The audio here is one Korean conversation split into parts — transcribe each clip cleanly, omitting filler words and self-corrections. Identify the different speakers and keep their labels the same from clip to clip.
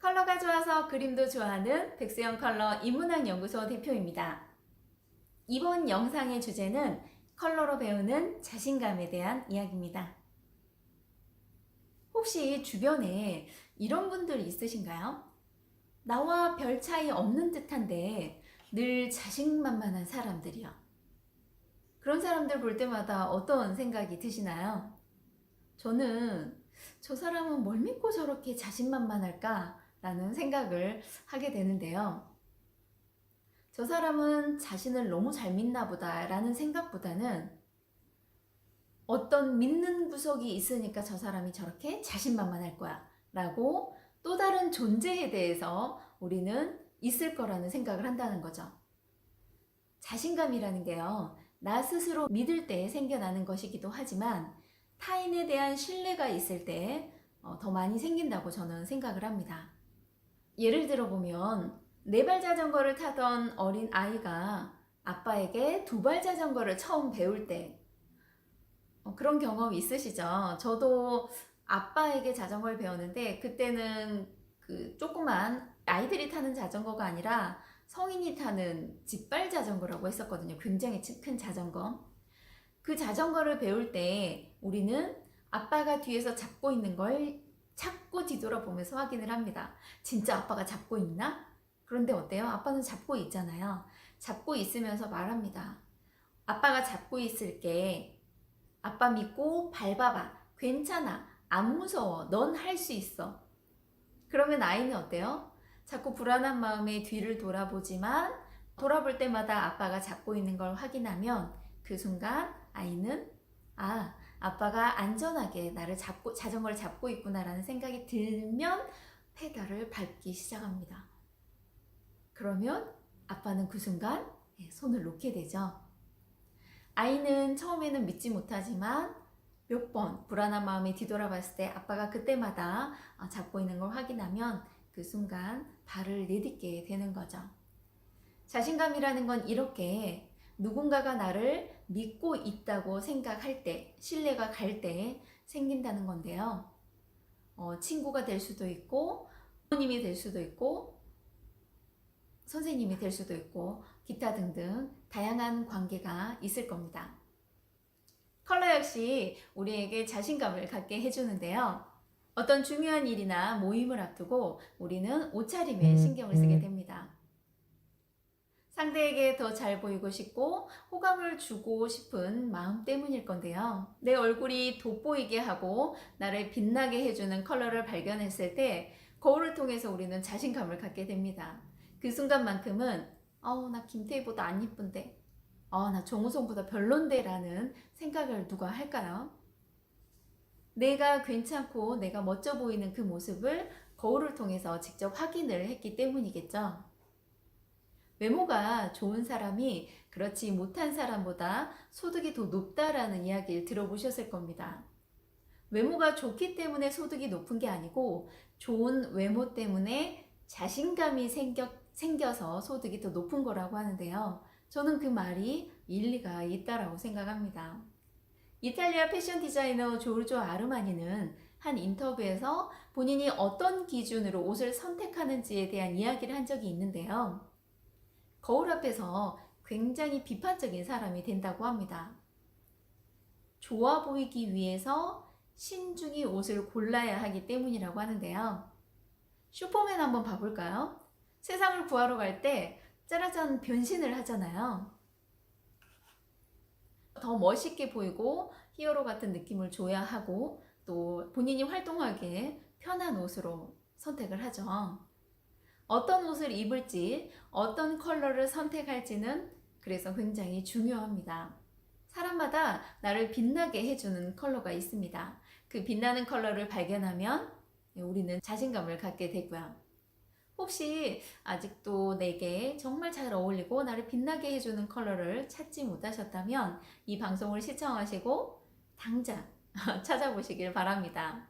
Speaker 1: 컬러가 좋아서 그림도 좋아하는 백수영 컬러 인문학연구소 대표입니다. 이번 영상의 주제는 컬러로 배우는 자신감에 대한 이야기입니다. 혹시 주변에 이런 분들 있으신가요? 나와 별 차이 없는 듯한데 늘 자신만만한 사람들이요. 그런 사람들 볼 때마다 어떤 생각이 드시나요? 저는 저 사람은 뭘 믿고 저렇게 자신만만할까? 라는 생각을 하게 되는데요. 저 사람은 자신을 너무 잘 믿나 보다 라는 생각보다는 어떤 믿는 구석이 있으니까 저 사람이 저렇게 자신만만할 거야 라고 또 다른 존재에 대해서 우리는 있을 거라는 생각을 한다는 거죠. 자신감이라는 게요, 나 스스로 믿을 때 생겨나는 것이기도 하지만 타인에 대한 신뢰가 있을 때 더 많이 생긴다고 저는 생각을 합니다. 예를 들어 보면 4발 자전거를 타던 어린 아이가 아빠에게 2발 자전거를 처음 배울 때 그런 경험 있으시죠? 저도 아빠에게 자전거를 배웠는데 그때는 그 조그만 아이들이 타는 자전거가 아니라 성인이 타는 집발 자전거라고 했었거든요. 굉장히 큰 자전거. 그 자전거를 배울 때 우리는 아빠가 뒤에서 잡고 있는 걸 자꾸 뒤돌아보면서 확인을 합니다. 진짜 아빠가 잡고 있나? 그런데 어때요? 아빠는 잡고 있잖아요. 잡고 있으면서 말합니다. 아빠가 잡고 있을게. 아빠 믿고 밟아봐. 괜찮아. 안 무서워. 넌 할 수 있어. 그러면 아이는 어때요? 자꾸 불안한 마음에 뒤를 돌아보지만 돌아볼 때마다 아빠가 잡고 있는 걸 확인하면 그 순간 아이는 아빠가 안전하게 나를 잡고 자전거를 잡고 있구나라는 생각이 들면 페달을 밟기 시작합니다. 그러면 아빠는 그 순간 손을 놓게 되죠. 아이는 처음에는 믿지 못하지만 몇 번 불안한 마음에 뒤돌아봤을 때 아빠가 그때마다 잡고 있는 걸 확인하면 그 순간 발을 내딛게 되는 거죠. 자신감이라는 건 이렇게 누군가가 나를 믿고 있다고 생각할 때, 신뢰가 갈 때 생긴다는 건데요. 친구가 될 수도 있고, 부모님이 될 수도 있고, 선생님이 될 수도 있고, 기타 등등 다양한 관계가 있을 겁니다. 컬러 역시 우리에게 자신감을 갖게 해주는데요. 어떤 중요한 일이나 모임을 앞두고 우리는 옷차림에 신경을 쓰게 됩니다. 상대에게 더 잘 보이고 싶고 호감을 주고 싶은 마음 때문일 건데요. 내 얼굴이 돋보이게 하고 나를 빛나게 해주는 컬러를 발견했을 때 거울을 통해서 우리는 자신감을 갖게 됩니다. 그 순간만큼은 나 김태희보다 안 이쁜데, 나 정우성보다 별론데 라는 생각을 누가 할까요? 내가 괜찮고 내가 멋져 보이는 그 모습을 거울을 통해서 직접 확인을 했기 때문이겠죠. 외모가 좋은 사람이 그렇지 못한 사람보다 소득이 더 높다라는 이야기를 들어보셨을 겁니다. 외모가 좋기 때문에 소득이 높은 게 아니고 좋은 외모 때문에 자신감이 생겨서 소득이 더 높은 거라고 하는데요. 저는 그 말이 일리가 있다라고 생각합니다. 이탈리아 패션 디자이너 조르조 아르마니는 한 인터뷰에서 본인이 어떤 기준으로 옷을 선택하는지에 대한 이야기를 한 적이 있는데요. 거울 앞에서 굉장히 비판적인 사람이 된다고 합니다. 좋아 보이기 위해서 신중히 옷을 골라야 하기 때문이라고 하는데요. 슈퍼맨 한번 봐볼까요? 세상을 구하러 갈 때 짜라잔 변신을 하잖아요. 더 멋있게 보이고 히어로 같은 느낌을 줘야 하고 또 본인이 활동하기에 편한 옷으로 선택을 하죠. 어떤 옷을 입을지, 어떤 컬러를 선택할지는 그래서 굉장히 중요합니다. 사람마다 나를 빛나게 해주는 컬러가 있습니다. 그 빛나는 컬러를 발견하면 우리는 자신감을 갖게 되고요. 혹시 아직도 내게 정말 잘 어울리고 나를 빛나게 해주는 컬러를 찾지 못하셨다면 이 방송을 시청하시고 당장 찾아보시길 바랍니다.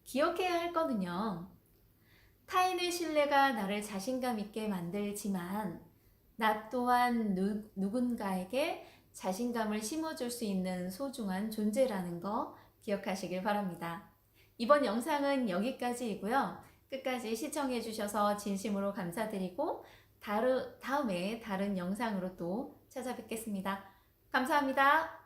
Speaker 1: 기억해야 할 거는요. 타인의 신뢰가 나를 자신감 있게 만들지만 나 또한 누군가에게 자신감을 심어줄 수 있는 소중한 존재라는 거 기억하시길 바랍니다. 이번 영상은 여기까지이고요. 끝까지 시청해 주셔서 진심으로 감사드리고 다음에 다른 영상으로 또 찾아뵙겠습니다. 감사합니다.